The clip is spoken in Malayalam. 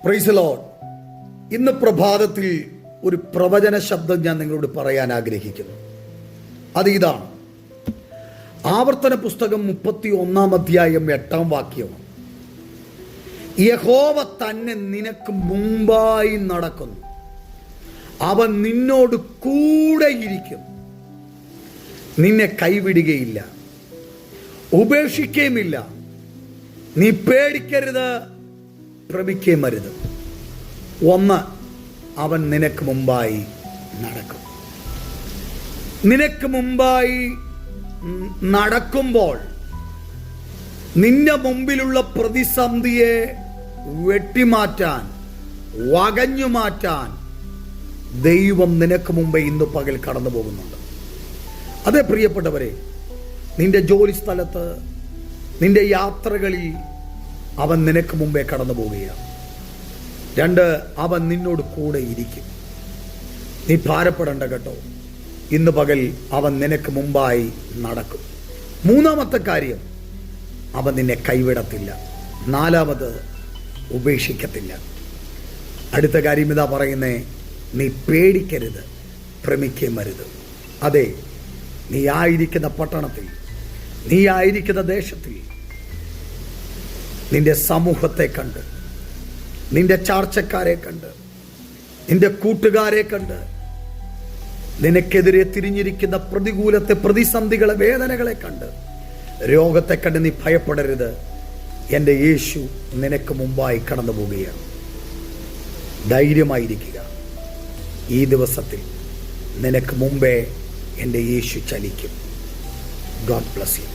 Praise the Lord. ഇന്ന് പ്രഭാതത്തിൽ ഒരു പ്രവചന ശബ്ദം ഞാൻ നിങ്ങളോട് പറയാൻ ആഗ്രഹിക്കുന്നു. അത് ഇതാണ്. ആവർത്തന പുസ്തകം 31 അധ്യായം 8 വാക്യം. യഹോവ തന്നെ നിനക്ക് മുമ്പായി നടക്കുന്നു, അവൻ നിന്നോട് കൂടെ ഇരിക്കും, നിന്നെ കൈവിടുകയില്ല, ഉപേക്ഷിക്കുകയുമില്ല. നീ പേടിക്കരുത്, ഭ്രമിക്കുകയും അരുത്. ഒന്ന്, അവൻ നിനക്ക് മുമ്പായി നടക്കും. നിനക്ക് മുമ്പായി നടക്കുമ്പോൾ നിന്റെ മുമ്പിലുള്ള പ്രതിസന്ധിയെ വെട്ടിമാറ്റാൻ, വകഞ്ഞു മാറ്റാൻ ദൈവം നിനക്ക് മുമ്പേ ഇന്ന് പകൽ കടന്നു പോകുന്നുണ്ട്. അതേ പ്രിയപ്പെട്ടവരെ, നിന്റെ ജോലി സ്ഥലത്ത്, നിന്റെ യാത്രകളിൽ അവൻ നിനക്ക് മുമ്പേ കടന്നു പോവുകയാണ്. 2, അവൻ നിന്നോട് കൂടെ ഇരിക്കും. നീ ഭാരപ്പെടേണ്ട കേട്ടോ. ഇന്ന് പകൽ അവൻ നിനക്ക് മുമ്പായി നടക്കും. 3-ാമത്തെ കാര്യം, അവൻ നിന്നെ കൈവിടത്തില്ല. 4-ാമത്, ഉപേക്ഷിക്കത്തില്ല. അടുത്ത കാര്യം ഇതാ പറയുന്നേ, നീ പേടിക്കരുത്, ഭ്രമിക്കുകയും അരുത്. അതെ, നീ ആയിരിക്കുന്ന പട്ടണത്തിൽ, നീ ആയിരിക്കുന്ന ദേശത്തിൽ നിന്റെ സമൂഹത്തെ കണ്ട്, നിന്റെ ചാർച്ചക്കാരെ കണ്ട്, നിന്റെ കൂട്ടുകാരെ കണ്ട്, നിനക്കെതിരെ തിരിഞ്ഞിരിക്കുന്ന പ്രതികൂലത്തെ, പ്രതിസന്ധികളെ, വേദനകളെ കണ്ട്, രോഗത്തെ കണ്ട് നീ ഭയപ്പെടരുത്. എൻ്റെ യേശു നിനക്ക് മുമ്പായി കടന്നു പോവുകയാണ്. ധൈര്യമായിരിക്കുക. ഈ ദിവസത്തിൽ നിനക്ക് മുമ്പേ എൻ്റെ യേശു ചലിക്കും. God bless U.